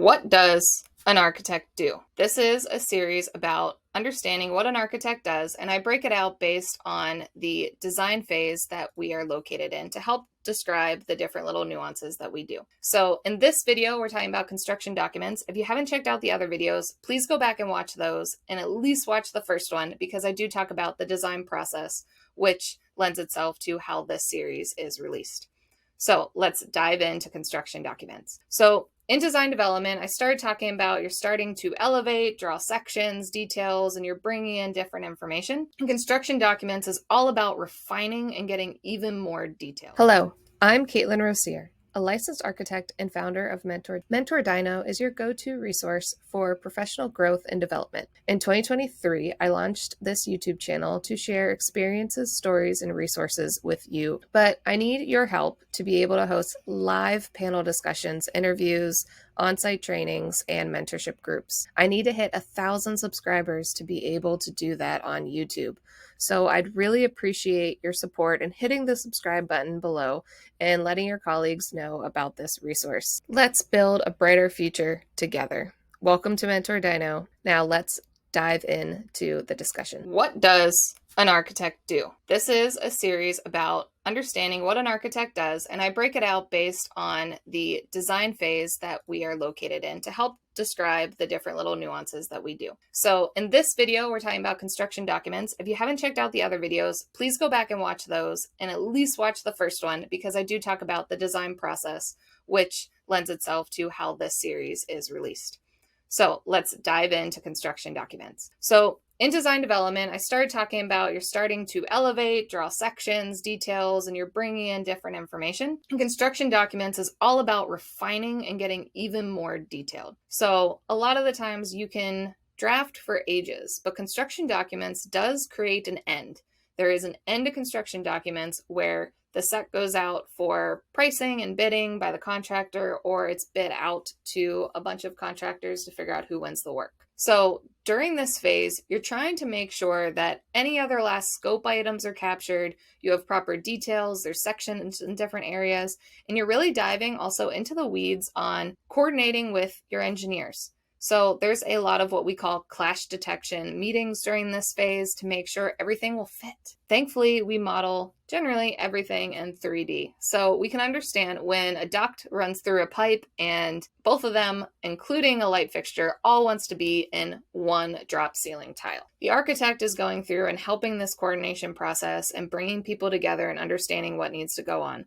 What does an architect do? This is a series about understanding what an architect does, and I break it out based on the design phase that we are located in to help describe the different little nuances that we do. So in this video, we're talking about construction documents. If you haven't checked out the other videos, please go back and watch those and at least watch the first one because I do talk about the design process, which lends itself to how this series is released. So let's dive into construction documents. So in design development, I started talking about you're starting to elevate, draw sections, details, and you're bringing in different information. And construction documents is all about refining and getting even more detail. Hello, I'm Caitlin Rosier, a licensed architect and founder of Mentor. Mentor Dino is your go-to resource for professional growth and development. In 2023, I launched this YouTube channel to share experiences, stories, and resources with you. But I need your help to be able to host live panel discussions, interviews, on-site trainings, and mentorship groups. I need to hit 1,000 subscribers to be able to do that on YouTube. So I'd really appreciate your support in hitting the subscribe button below and letting your colleagues know about this resource. Let's build a brighter future together. Welcome to Mentor Dino. Now let's dive into the discussion. What does an architect do? This is a series about understanding what an architect does, and I break it out based on the design phase that we are located in to help describe the different little nuances that we do. So in this video, we're talking about construction documents. If you haven't checked out the other videos, please go back and watch those and at least watch the first one because I do talk about the design process, which lends itself to how this series is released. So let's dive into construction documents. So in design development, I started talking about you're starting to elevate, draw sections, details, and you're bringing in different information. And construction documents is all about refining and getting even more detailed. So a lot of the times you can draft for ages, but construction documents does create an end. There is an end to construction documents where the set goes out for pricing and bidding by the contractor, or it's bid out to a bunch of contractors to figure out who wins the work. So during this phase, you're trying to make sure that any other last scope items are captured, you have proper details, there's sections in different areas, and you're really diving also into the weeds on coordinating with your engineers. So there's a lot of what we call clash detection meetings during this phase to make sure everything will fit. Thankfully, we model generally everything in 3D. So we can understand when a duct runs through a pipe and both of them, including a light fixture, all wants to be in one drop ceiling tile. The architect is going through and helping this coordination process and bringing people together and understanding what needs to go on.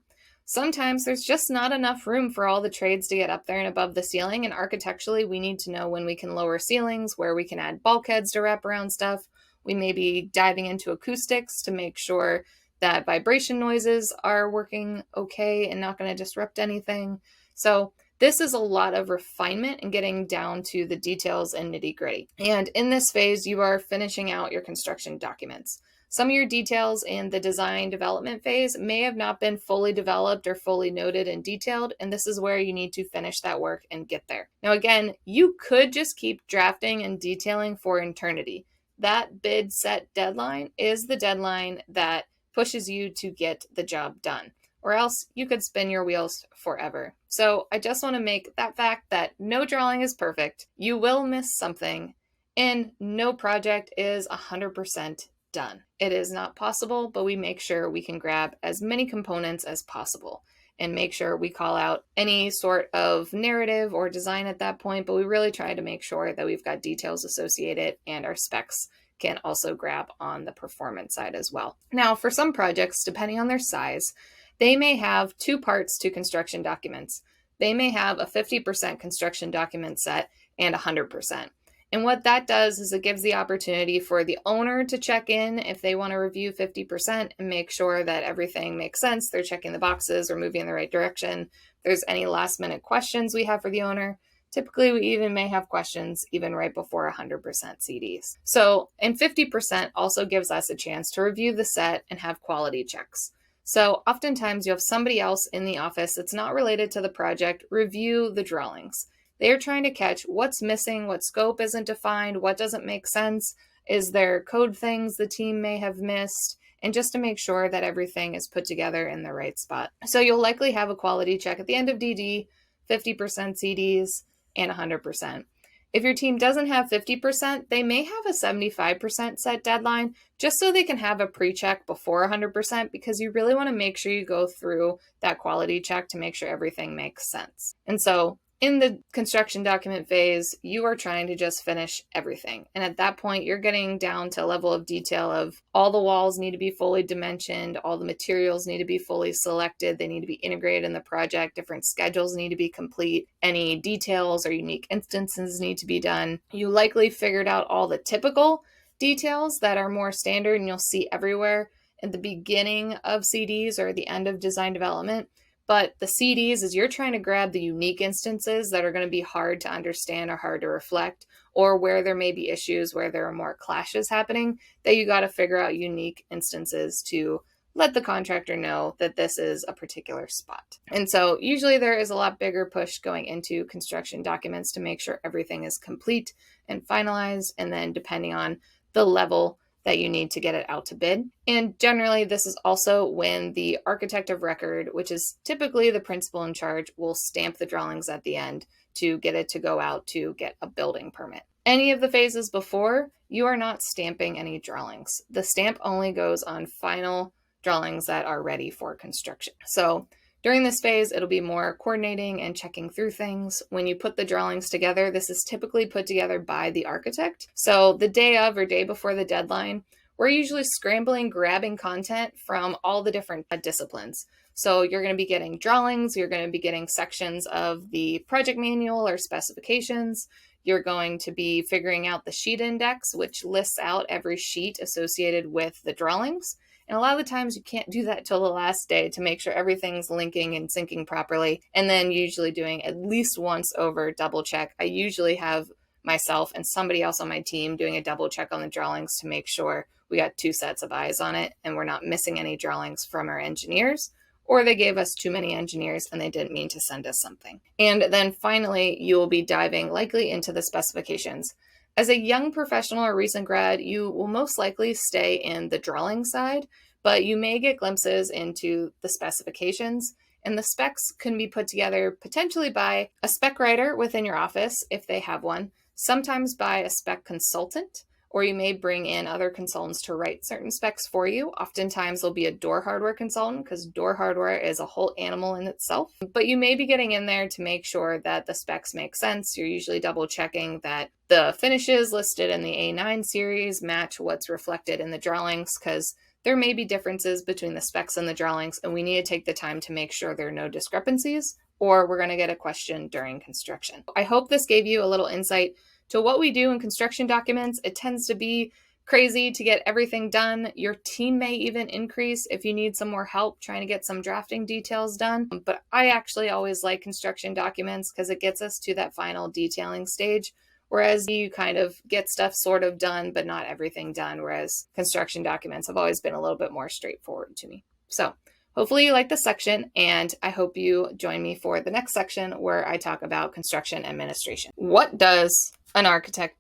Sometimes there's just not enough room for all the trades to get up there and above the ceiling, and architecturally we need to know when we can lower ceilings, where we can add bulkheads to wrap around stuff. We may be diving into acoustics to make sure that vibration noises are working okay and not going to disrupt anything. So this is a lot of refinement and getting down to the details and nitty-gritty. And in this phase, you are finishing out your construction documents. Some of your details in the design development phase may have not been fully developed or fully noted and detailed, and this is where you need to finish that work and get there. Now, again, you could just keep drafting and detailing for eternity. That bid set deadline is the deadline that pushes you to get the job done, or else you could spin your wheels forever. So I just want to make that fact that no drawing is perfect. You will miss something, and no project is 100% done. It is not possible, but we make sure we can grab as many components as possible and make sure we call out any sort of narrative or design at that point, but we really try to make sure that we've got details associated and our specs can also grab on the performance side as well. Now, for some projects, depending on their size, they may have two parts to construction documents. They may have a 50% construction document set and 100%. And what that does is it gives the opportunity for the owner to check in if they want to review 50% and make sure that everything makes sense. They're checking the boxes or moving in the right direction. If there's any last minute questions we have for the owner, typically we even may have questions even right before 100% CDs. So, and 50% also gives us a chance to review the set and have quality checks. So oftentimes you have somebody else in the office that's not related to the project review the drawings. They're trying to catch what's missing, what scope isn't defined, what doesn't make sense, is there code things the team may have missed, and just to make sure that everything is put together in the right spot. So you'll likely have a quality check at the end of DD, 50% CDs, and 100%. If your team doesn't have 50%, they may have a 75% set deadline just so they can have a pre-check before 100% because you really want to make sure you go through that quality check to make sure everything makes sense. And so in the construction document phase, you are trying to just finish everything. And at that point, you're getting down to a level of detail of all the walls need to be fully dimensioned, all the materials need to be fully selected, they need to be integrated in the project, different schedules need to be complete, any details or unique instances need to be done. You likely figured out all the typical details that are more standard and you'll see everywhere at the beginning of CDs or the end of design development. But the CDs is you're trying to grab the unique instances that are going to be hard to understand or hard to reflect, or where there may be issues where there are more clashes happening, that you got to figure out unique instances to let the contractor know that this is a particular spot. And so usually there is a lot bigger push going into construction documents to make sure everything is complete and finalized, and then depending on the level that you need to get it out to bid. And generally, this is also when the architect of record, which is typically the principal in charge, will stamp the drawings at the end to get it to go out to get a building permit. Any of the phases before, you are not stamping any drawings. The stamp only goes on final drawings that are ready for construction. So during this phase, it'll be more coordinating and checking through things. When you put the drawings together, this is typically put together by the architect. So the day of or day before the deadline, we're usually scrambling, grabbing content from all the different disciplines. So you're going to be getting drawings, you're going to be getting sections of the project manual or specifications. You're going to be figuring out the sheet index, which lists out every sheet associated with the drawings. And a lot of the times you can't do that till the last day to make sure everything's linking and syncing properly. And then usually doing at least once over double check. I usually have myself and somebody else on my team doing a double check on the drawings to make sure we got two sets of eyes on it and we're not missing any drawings from our engineers, or they gave us too many engineers and they didn't mean to send us something. And then finally, you will be diving likely into the specifications. As a young professional or recent grad, you will most likely stay in the drawing side, but you may get glimpses into the specifications, and the specs can be put together potentially by a spec writer within your office if they have one, sometimes by a spec consultant, or you may bring in other consultants to write certain specs for you. Oftentimes there'll be a door hardware consultant because door hardware is a whole animal in itself. But you may be getting in there to make sure that the specs make sense. You're usually double checking that the finishes listed in the A9 series match what's reflected in the drawings, because there may be differences between the specs and the drawings, and we need to take the time to make sure there are no discrepancies, or we're going to get a question during construction. I hope this gave you a little insight to what we do in construction documents. It tends to be crazy to get everything done. Your team may even increase if you need some more help trying to get some drafting details done. But I actually always like construction documents because it gets us to that final detailing stage. Whereas you kind of get stuff sort of done, but not everything done. Whereas construction documents have always been a little bit more straightforward to me. So hopefully you like this section, and I hope you join me for the next section where I talk about construction administration. What does an architect